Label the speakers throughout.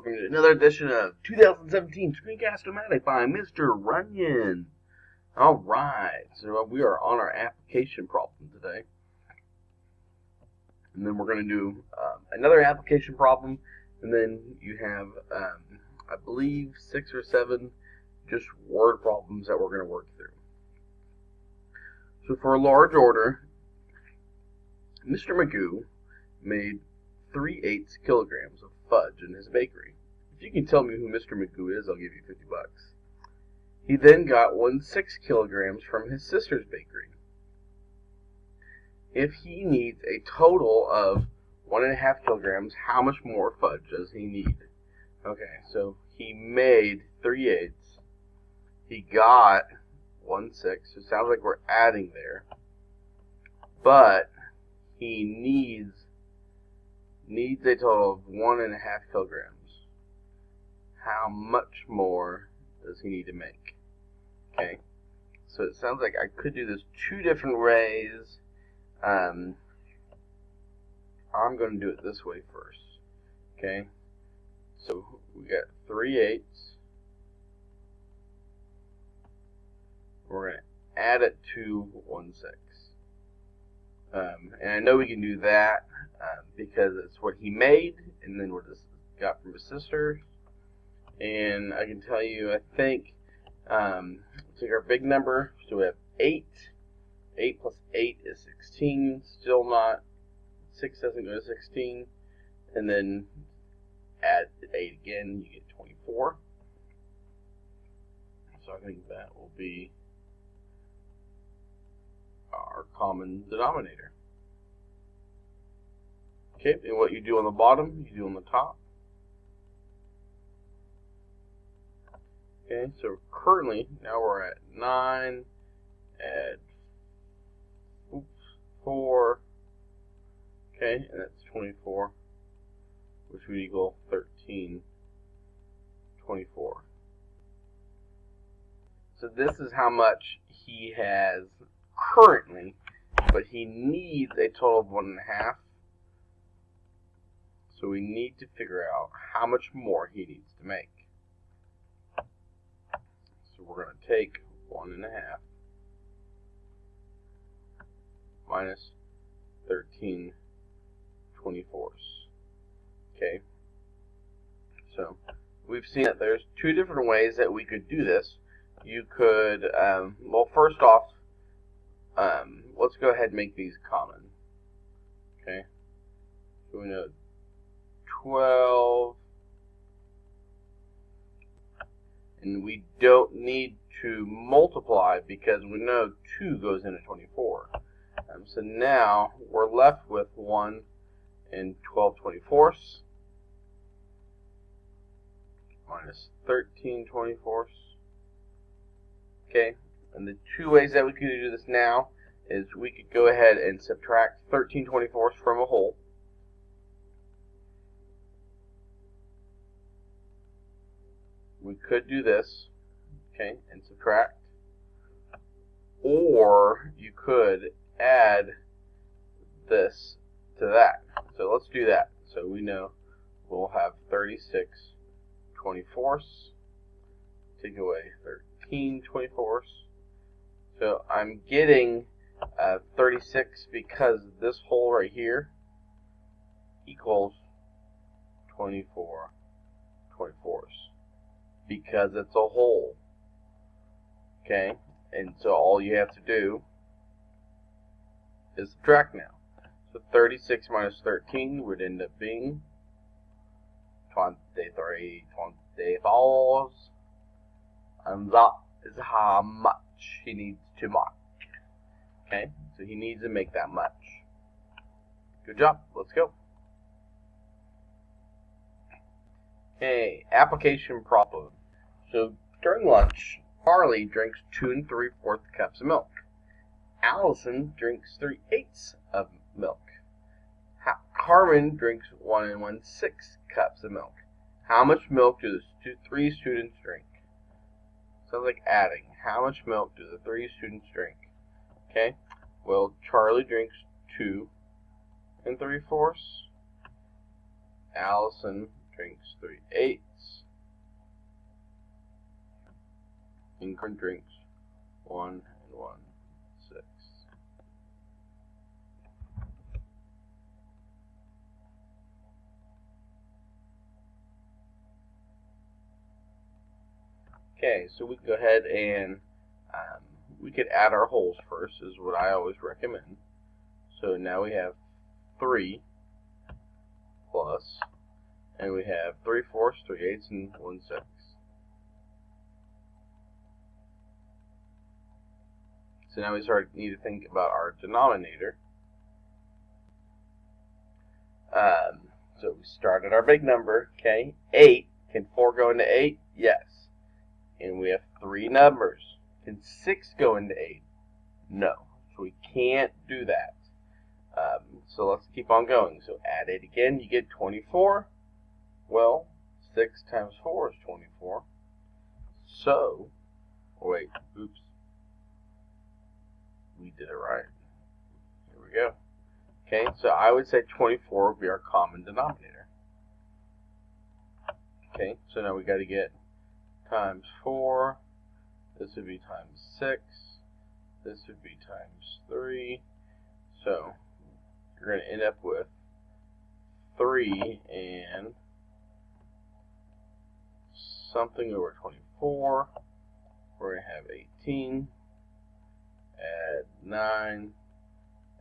Speaker 1: welcome to another edition of 2017 Screencast-O-Matic by Mr. Runyan. Alright, so we are on our application problem today. And then we're going to do another application problem, and then you have, I believe, 6 or 7 just word problems that we're going to work through. So for a large order, Mr. Magoo made 3/8 kilograms of fudge in his bakery. If you can tell me who Mr. Magoo is, I'll give you $50. He then got 1/6 kilograms from his sister's bakery. If he needs a total of 1.5 kilograms, how much more fudge does he need? Okay, so he made 3/8. He got 1/6. So it sounds like we're adding there. But he needs a total of 1.5 kilograms. How much more does he need to make? Okay, so it sounds like I could do this 2 different ways. I'm going to do it this way first. Okay, so we got 3/8. We're going to add it to 1/6. And I know we can do that because it's what he made, and then what he got from his sister. And I can tell you, I think, take our big number. So we have 8. 8 plus 8 is 16. Still not. 6 doesn't go to 16. And then add 8 again, you get 24. So I think that will be our common denominator. Okay, and what you do on the bottom, you do on the top. Okay, so currently, now we're at 9, add 4, okay, and that's 24, which would equal 13/24. So this is how much he has currently, but he needs a total of 1.5. So we need to figure out how much more he needs to make. So we're going to take 1.5 minus 13/24. Okay. So we've seen that there's 2 different ways that we could do this. You could, well, first off, let's go ahead and make these common. Okay. So we know 12, and we don't need to multiply because we know 2 goes into 24. So now we're left with 1 and 12/24 minus 13/24. Okay, and the 2 ways that we could do this now is we could go ahead and subtract 13/24 from a whole. We could do this, okay, and subtract, or you could add this to that. So let's do that. So we know we'll have 36/24. Take away 13/24. So I'm getting 36 because this whole right here equals 24/24 because it's a whole. Okay, and so all you have to do is subtract now. So 36 minus 13 would end up being 23/24. And that is how much he needs to make. Okay, so he needs to make that much. Good job. Let's go. Okay, application problem. So during lunch, Harley drinks 2 3/4 cups of milk. Allison drinks 3/8 of milk. Carmen drinks 1 1/6 cups of milk. How much milk do the 3 students drink? Sounds like adding. How much milk do the 3 students drink? Okay, well, Charlie drinks 2 3/4. Allison drinks 3 eighths. And current drinks 1 and 1/6. Okay, so we can go ahead and we could add our wholes first, is what I always recommend. So now we have 3 plus, and we have 3/4, 3 eighths, and 1/6. So now we need to think about our denominator. So we started our big number, okay? 8. Can 4 go into 8? Yes. And we have 3 numbers. Can 6 go into 8? No. So we can't do that. So let's keep on going. So add 8 again, you get 24. Well, 6 times 4 is 24. So, wait, oops. We did it right. Here we go. Okay, so I would say 24 would be our common denominator. Okay, so now we got to get times 4. This would be times 6. This would be times 3. So you're going to end up with 3 and something over 24. We're going to have 18. Add 9.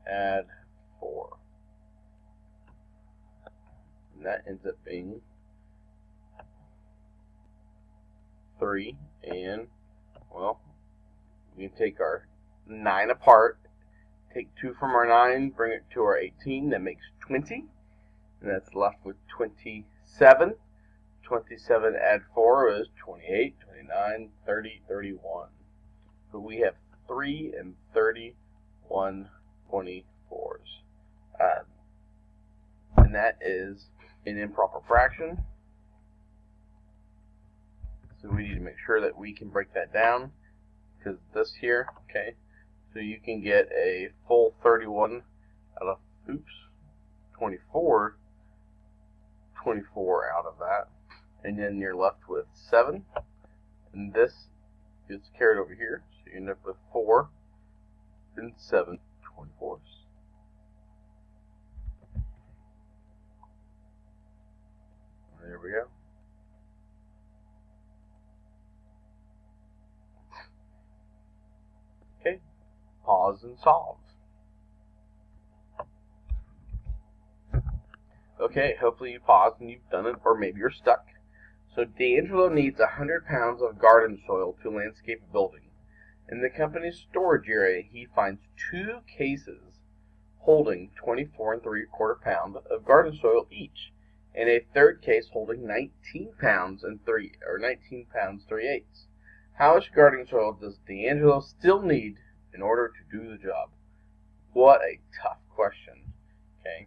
Speaker 1: Add 4. And that ends up being 3. And, well, we can take our 9 apart, take 2 from our 9, bring it to our 18. That makes 20. And that's left with 27. 27 add 4 is 28, 29, 30, 31. So we have 3 and 31 24s. And that is an improper fraction. So we need to make sure that we can break that down, because this here, okay, so you can get a full 31 out of, 24 out of that. And then you're left with 7. And this gets carried over here. So you end up with 4 and 7 24s. There we go. Okay, pause and solve. Okay, hopefully you paused and you've done it, or maybe you're stuck. So D'Angelo needs 100 pounds of garden soil to landscape a building. In the company's storage area, he finds 2 cases holding 24 3/4 pounds of garden soil each, and a third case holding 19 pounds and 19 pounds 3/8. How much garden soil does D'Angelo still need in order to do the job? What a tough question. Okay.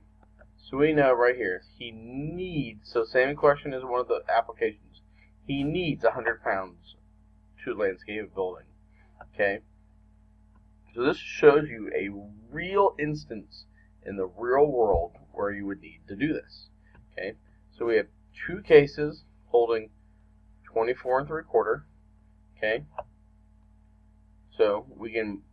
Speaker 1: So we know right here, he needs, so same question as one of the applications, he needs 100 pounds to landscape a building. Okay? So this shows you a real instance in the real world where you would need to do this. Okay? So we have 2 cases holding 24 3/4. Okay? So we can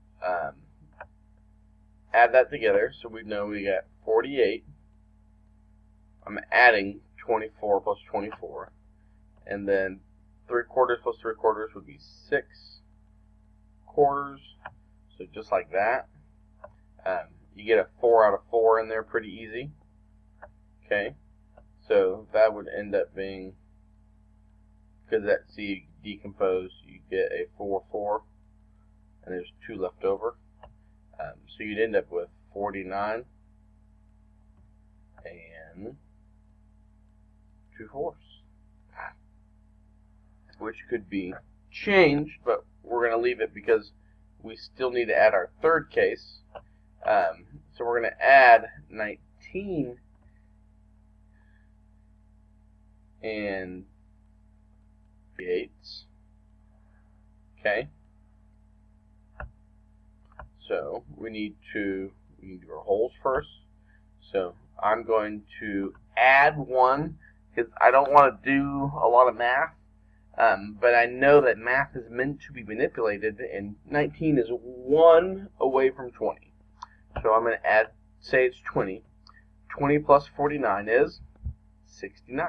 Speaker 1: add that together. So we know we got 48. I'm adding 24 plus 24, and then 3/4 plus 3/4 would be 6/4. So just like that, you get a 4 out of 4 in there pretty easy. Okay, so that would end up being, because that C decomposed, you get a 4/4, and there's 2 left over. So you'd end up with 49 and 2/4, which could be changed, but we're going to leave it because we still need to add our third case. So we're going to add 19 and 3/8. Okay. So we need to do our wholes first. So I'm going to add 1 because I don't want to do a lot of math, but I know that math is meant to be manipulated, and 19 is 1 away from 20. So I'm going to add, say it's 20. 20 plus 49 is 69.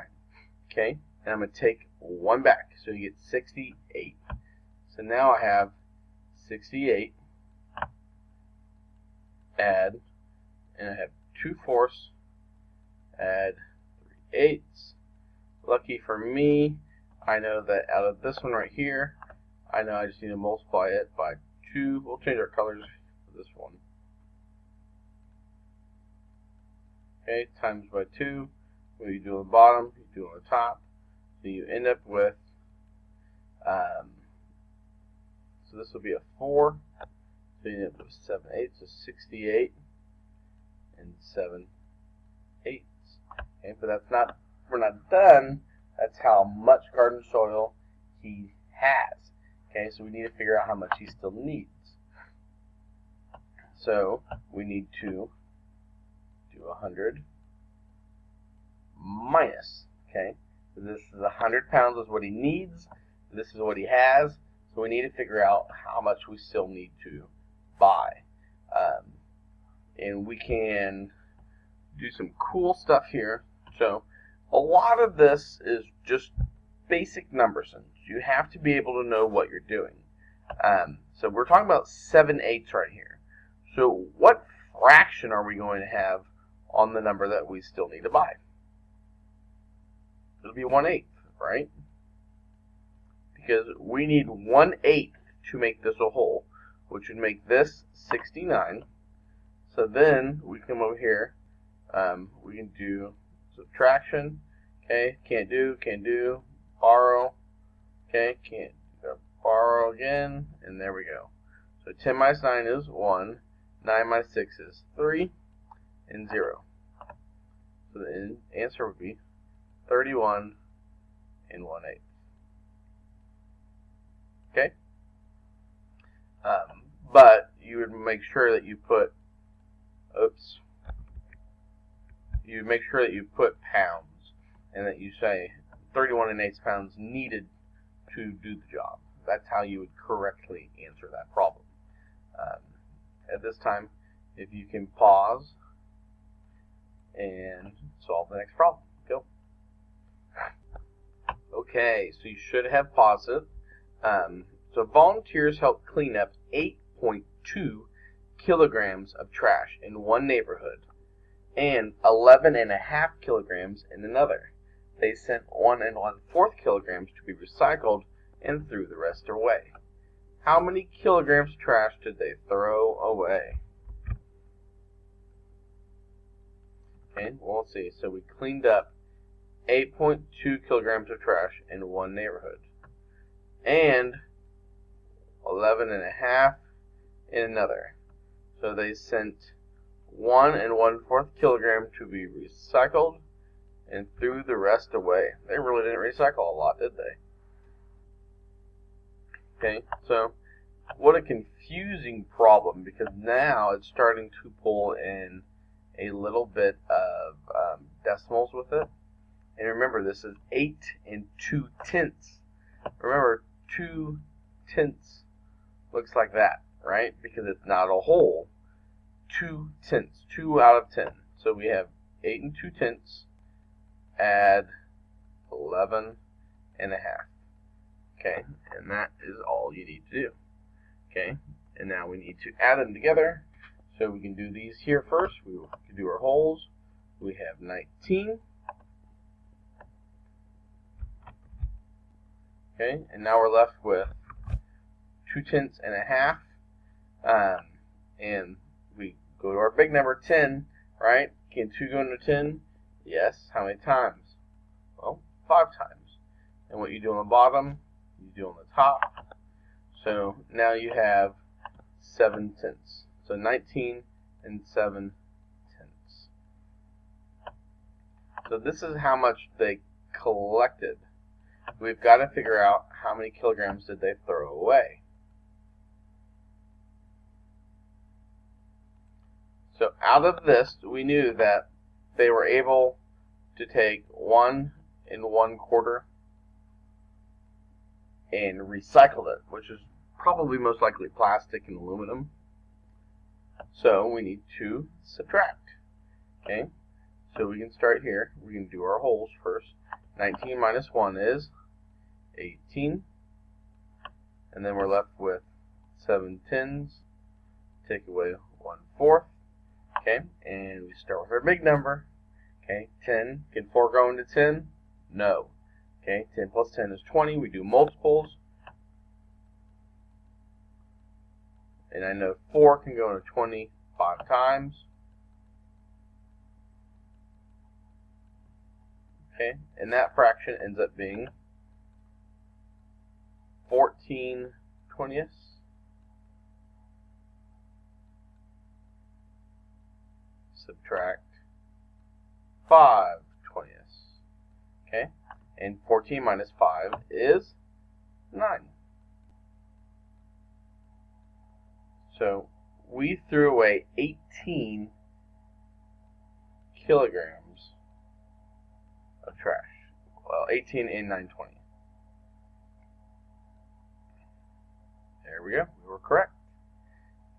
Speaker 1: Okay, and I'm going to take 1 back, so you get 68. So now I have 68, add, and I have 2 fourths, add 3 eighths. Lucky for me, I know that out of this one right here, I know I just need to multiply it by 2. We'll change our colors for this one. Okay, times by 2. What you do on the bottom, you do on the top. So you end up with, so this will be a 4. So you end up with 7 eighths, so 68 and 7 eighths. Okay, but that's not, we're not done. That's how much garden soil he has. Okay, so we need to figure out how much he still needs. So we need to do 100 minus. Okay, so this is 100 pounds is what he needs. This is what he has. So we need to figure out how much we still need to buy. And we can do some cool stuff here. So a lot of this is just basic number sense. You have to be able to know what you're doing. So we're talking about 7 eighths right here. So what fraction are we going to have on the number that we still need to buy? It'll be 1/8, right? Because we need 1/8 to make this a whole, which would make this 69. So then we come over here. We can do subtraction. Okay, can't do, borrow. Okay, can't borrow again, and there we go. So 10 minus 9 is 1, 9 minus 6 is 3, and 0. So the answer would be 31 and 1/8. Okay? But you would make sure that you put, you make sure that you put pounds, and that you say 31 1/8 pounds needed to do the job. That's how you would correctly answer that problem. At this time, if you can pause and solve the next problem. Go. Okay, so you should have paused it. So volunteers helped clean up 8.2 kilograms of trash in one neighborhood and 11.5 kilograms in another. They sent 1 1/4 kilograms to be recycled and threw the rest away. How many kilograms of trash did they throw away? Okay, well, let's see. So we cleaned up 8.2 kilograms of trash in one neighborhood and 11.5 in another. So they sent 1 1/4 kilogram to be recycled and threw the rest away. They really didn't recycle a lot, did they? Okay, so what a confusing problem, because now it's starting to pull in a little bit of decimals with it. And remember, this is 8 2/10. Remember, 2/10 looks like that, right? Because it's not a whole. 2/10, 2 out of 10. So we have 8 2/10, add 11.5. Okay, and that is all you need to do. Okay, and now we need to add them together. So we can do these here first. We can do our wholes. We have 19. Okay, and now we're left with 2/10.5. And we go to our big number, 10, right? Can 2 go into 10? Yes. How many times? Well, 5 times. And what you do on the bottom, you do on the top. So now you have 7/10. So 19 7/10. So this is how much they collected. We've got to figure out how many kilograms did they throw away. So out of this, we knew that they were able to take 1 1/4 and recycled it, which is probably most likely plastic and aluminum. So we need to subtract. Okay, so we can start here. We can do our holes first. 19 minus 1 is 18. And then we're left with 7 tens. Take away 1/4. Okay, and we start with our big number. Okay, 10. Can 4 go into 10? No. Okay, 10 plus 10 is 20. We do multiples. And I know 4 can go into 20 5 times. Okay, and that fraction ends up being 14/20. Subtract 5/20. Okay, and 14 minus 5 is 9. So we threw away 18 kilograms of trash. Well, 18 in 920. There we go. We were correct.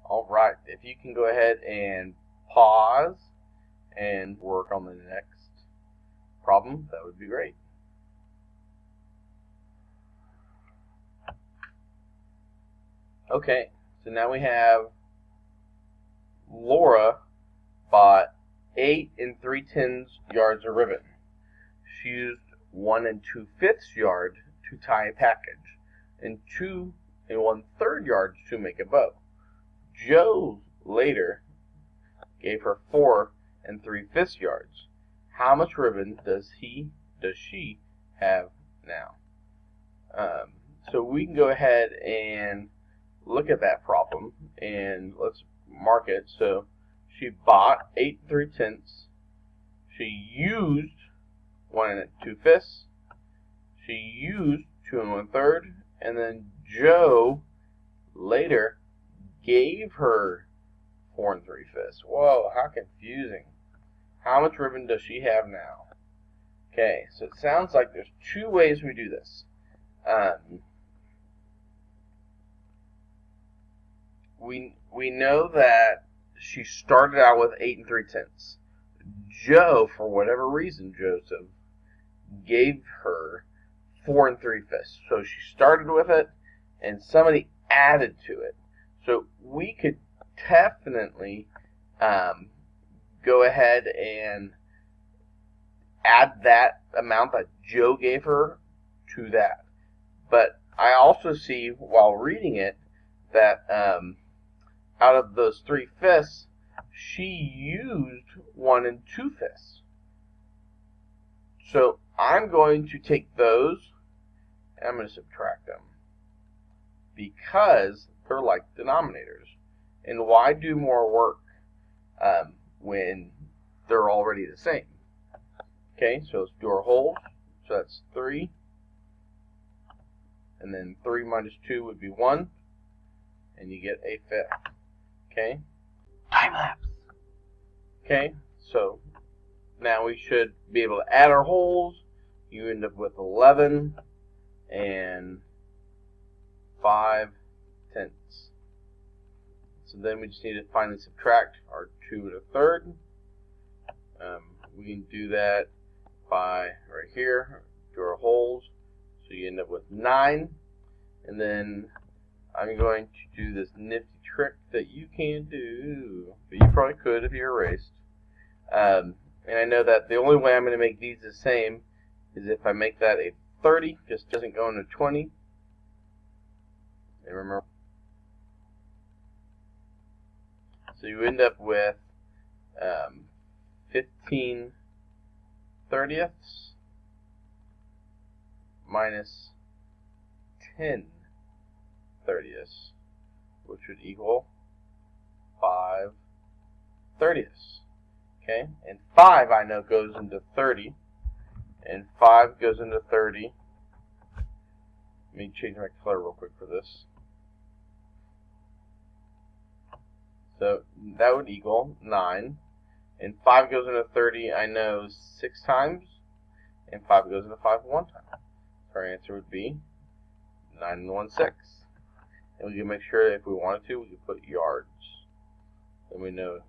Speaker 1: All right. If you can go ahead and pause and work on the next problem, that would be great. Okay. So now we have Laura bought 8 3/10 yards of ribbon. She used 1 2/5 yard to tie a package and 2 1/3 yards to make a bow. Joe later gave her 4 3/5 yards. How much ribbon does she have now? So we can go ahead and look at that problem and let's mark it. So she bought 8 3/10. She used 1 2/5. She used 2 1/3, and then Joe later gave her 4 3/5. Whoa, how confusing! How much ribbon does she have now? Okay, so it sounds like there's 2 ways we do this. We know that she started out with 8 3/10. Joe, for whatever reason, Joseph, gave her 4 3/5. So she started with it, and somebody added to it. So we could definitely go ahead and add that amount that Joe gave her to that. But I also see while reading it that out of those 3/5, she used 1 2/5. So I'm going to take those and I'm going to subtract them because they're like denominators. And why do more work when they're already the same? Okay, so let's do our wholes. So that's 3. And then 3 minus 2 would be 1. And you get a 5th. Okay? Time lapse. Okay, so now we should be able to add our wholes. You end up with 11 and 5 tenths. So then we just need to finally subtract our 2 1/3. We can do that by right here, do our wholes. So you end up with 9. And then I'm going to do this nifty trick that you can't do, but you probably could if you erased. And I know that the only way I'm going to make these the same is if I make that a 30, just doesn't go into 20. And remember, so you end up with 15 30ths minus 10 30ths, which would equal 5 30ths. Okay, and 5 I know goes into 30, and 5 goes into 30. Let me change my color real quick for this. So that would equal 9, and 5 goes into 30 I know 6 times, and 5 goes into 5 one time. So our answer would be 9 1/6. And we can make sure that if we wanted to, we could put yards. Then we know,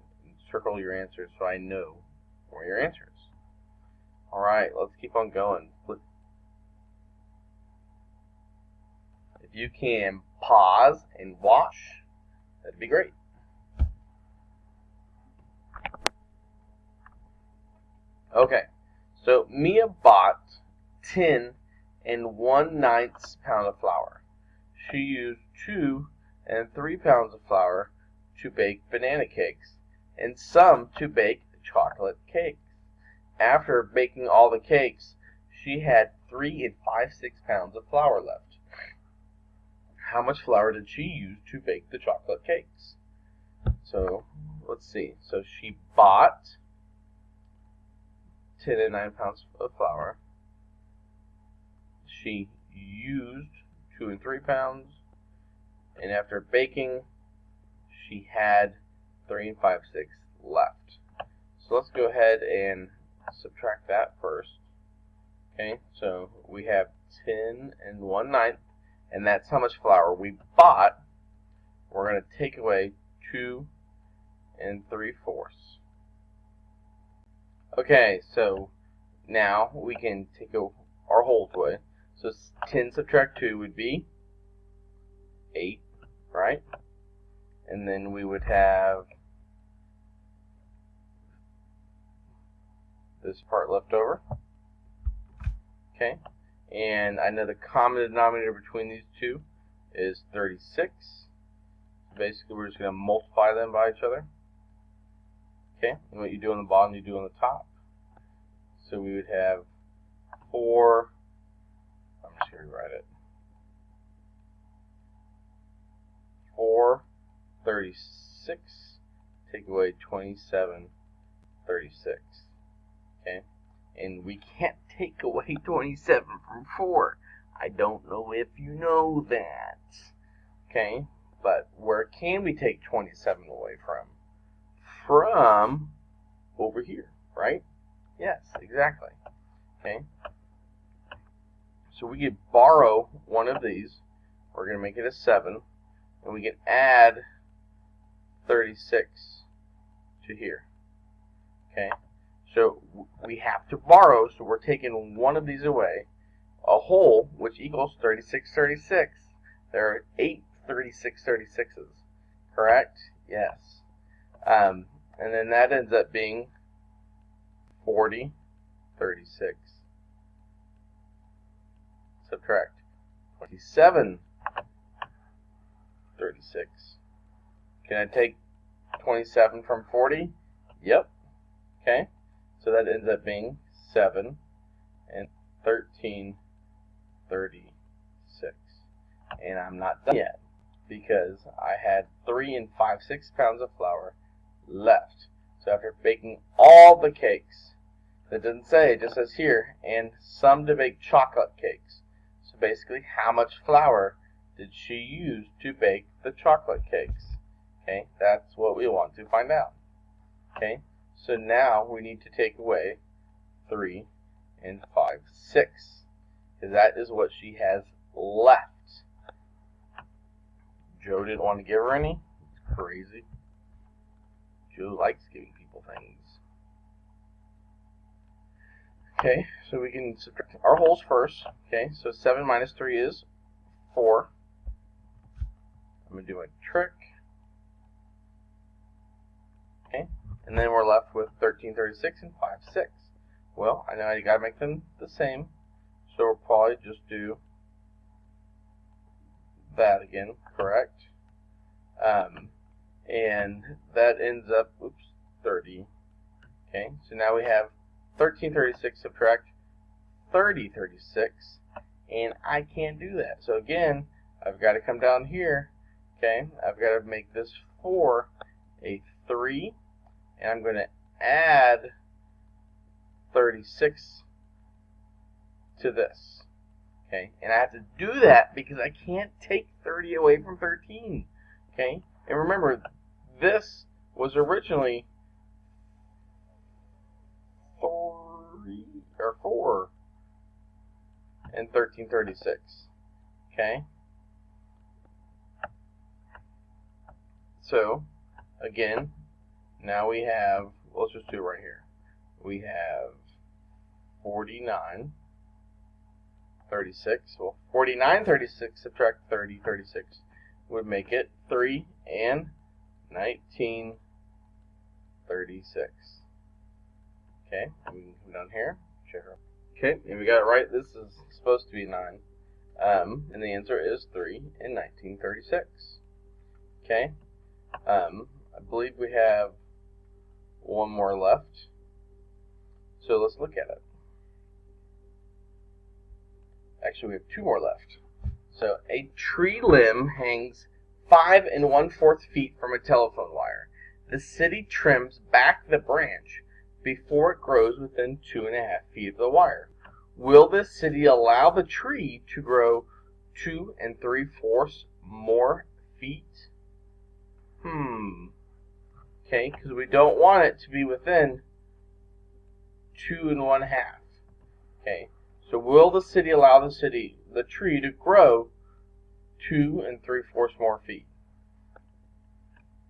Speaker 1: circle your answer so I know where your answer is. Alright, let's keep on going. If you can pause and watch, that'd be great. Okay, so Mia bought 10 1/9 pounds of flour. She used 2 3 pounds of flour to bake banana cakes and some to bake chocolate cakes. After baking all the cakes, she had 3 5/6 pounds of flour left. How much flour did she use to bake the chocolate cakes? So, let's see. So she bought 10 9 pounds of flour. She used 2 3 pounds. And after baking, she had 3 5/6 left. So let's go ahead and subtract that first. Okay, so we have 10 1/9, and that's how much flour we bought. We're going to take away 2 3/4. Okay, so now we can take our whole away. So 10 subtract 2 would be 8, right? And then we would have this part left over. Okay, and I know the common denominator between these two is 36. So basically, we're just going to multiply them by each other. Okay, and what you do on the bottom, you do on the top. So we would have 4, I'm just going to rewrite it, 4 36, take away 27 36. Okay, and we can't take away 27 from 4. I don't know if you know that. Okay, but where can we take 27 away from? From over here, right? Yes, exactly. Okay, so we could borrow one of these. We're going to make it a 7, and we can add 36 to here. Okay, so we have to borrow, so we're taking one of these away. A whole, which equals 36 36. There are 8 36 36s, correct? Yes. And then that ends up being 40 36. Subtract 27 36. Can I take 27 from 40? Yep. Okay. So that ends up being 7 and 13 36. And I'm not done yet because I had 3 5/6 pounds of flour left. So after baking all the cakes, that doesn't say, it just says here, and some to bake chocolate cakes. So basically, how much flour did she use to bake the chocolate cakes? Okay, that's what we want to find out. Okay, so now we need to take away 3 5/6, because that is what she has left. Joe didn't want to give her any. It's crazy. Joe likes giving people things. Okay, so we can subtract our wholes first. Okay, so 7 minus 3 is 4. I'm going to do a trick. Okay, and then we're left with 13 36 and 5/6. Well, I know you got to make them the same, so we'll probably just do that again, correct? And that ends up, 30. Okay, so now we have 13 36 subtract 30 36, and I can't do that. So again, I've got to come down here. Okay, I've got to make this 4 a 3, and I'm going to add 36 to this. Okay, and I have to do that because I can't take 30 away from 13. Okay, and remember, this was originally 4. and 1336. Okay? So, again, now we have, let's just do it right here. We have 49, 36. Well, 49, 36, subtract 30, 36 would make it 3 and 19, 36. Okay, we can come down here, check our. Okay, and we got it right. This is supposed to be 9. And the answer is 3 and 1936. Okay, I believe we have one more left. So let's look at it. Actually, we have 2 more left. So a tree limb hangs 5 1/4 feet from a telephone wire. The city trims back the branch before it grows within 2.5 feet of the wire. Will the city allow the tree to grow 2 3/4 more feet? Okay, because we don't want it to be within 2 1/2. Okay, so will the city allow the tree to grow 2 3/4 more feet?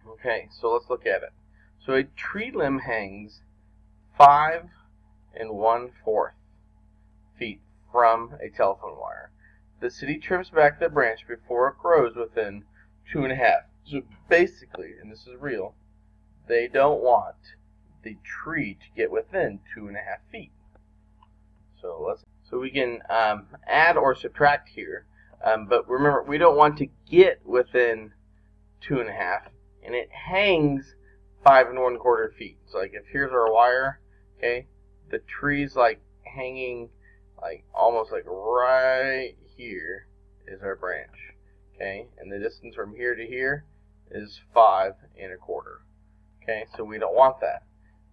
Speaker 1: Okay, so let's look at it. So a tree limb hangs 5 1/4 feet from a telephone wire. The city trims back the branch before it grows within 2.5. So basically, and this is real, they don't want the tree to get within 2.5 feet. So we can add or subtract here, but remember we don't want to get within 2.5, and it hangs 5 1/4 feet. So like if here's our wire, okay, the tree's like hanging like almost like right here is our branch, okay, and the distance from here to here is 5 1/4. Okay, so we don't want that.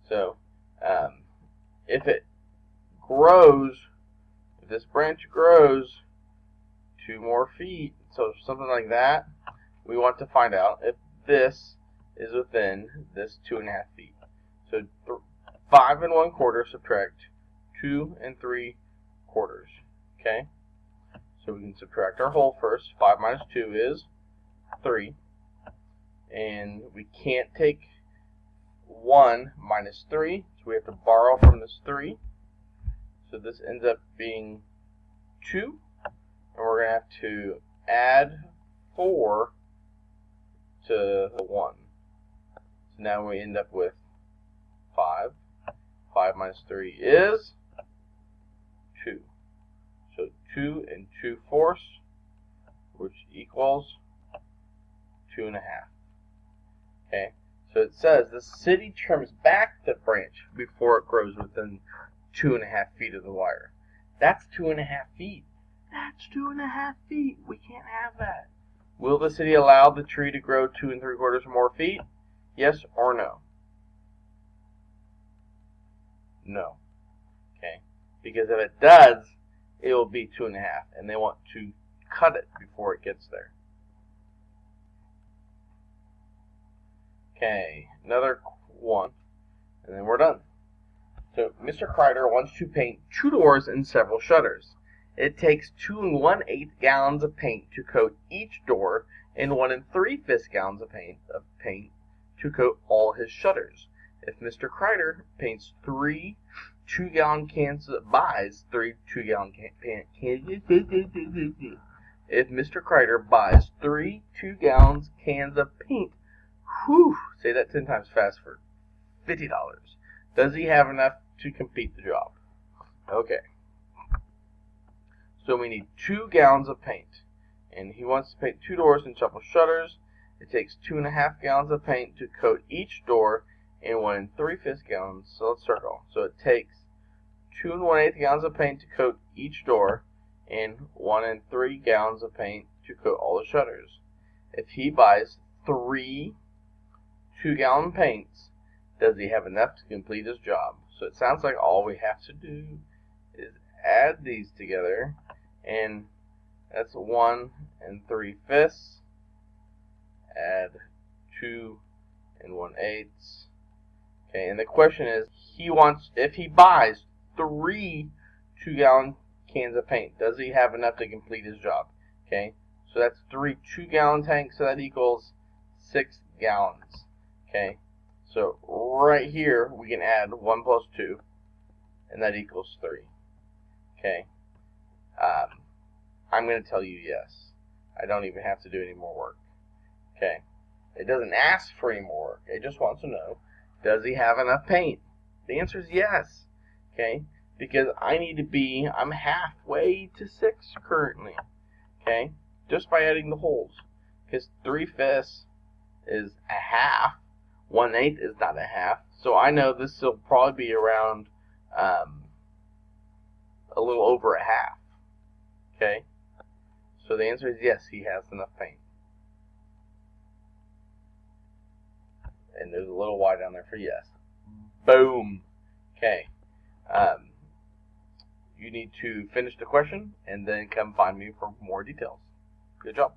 Speaker 1: So if it grows, if this branch grows 2 more feet, so something like that, we want to find out if this is within this 2.5 feet. So 5 1/4 subtract 2 3/4. Okay, so we can subtract our whole first. 5 minus 2 is 3, and we can't take 1 minus 3, so we have to borrow from this 3. So this ends up being 2, and we're going to have to add 4 to the 1. So now we end up with 5. 5 minus 3 is 2. So 2 2/4, which equals 2.5. Okay, so it says the city trims back the branch before it grows within 2.5 feet of the wire. That's 2.5 feet. That's 2.5 feet. We can't have that. Will the city allow the tree to grow 2 3/4 more feet? Yes or no? No. Okay, because if it does, it will be 2.5, and they want to cut it before it gets there. Okay, another one, and then we're done. So Mr. Kreider wants to paint 2 doors and several shutters. It takes 2 1/8 gallons of paint to coat each door and 1 3/5 gallons of paint to coat all his shutters. If Mr. Kreider paints 3 2-gallon cans, buys 3 2-gallon cans. If Mr. Kreider buys 3 2-gallon cans of paint, say that 10 times fast for $50. Does he have enough to complete the job? Okay. So we need 2 gallons of paint, and he wants to paint 2 doors and several shutters. It takes 2.5 gallons of paint to coat each door and 1 3/5 gallons. So let's circle. So it takes 2 1/8 gallons of paint to coat each door and 1 3 gallons of paint to coat all the shutters. If he buys 3 2-gallon paints, does he have enough to complete his job? So it sounds like all we have to do is add these together, and that's 1 3/5. Add 2 1/8. Okay, and the question is, if he buys 3 2-gallon cans of paint. Does he have enough to complete his job? Okay, so that's 3 2-gallon tanks, so that equals 6 gallons. Okay, so right here we can add 1 plus 2, and that equals 3. Okay, I'm going to tell you yes. I don't even have to do any more work. Okay, it doesn't ask for any more work. It just wants to know, does he have enough paint? The answer is yes. Okay, because I'm halfway to 6 currently. Okay, just by adding the holes. Because 3/5 is a half. 1/8 is not a half. So I know this will probably be around a little over a half. Okay, so the answer is yes, he has enough paint. And there's a little Y down there for yes. Boom. Okay. You need to finish the question and then come find me for more details. Good job.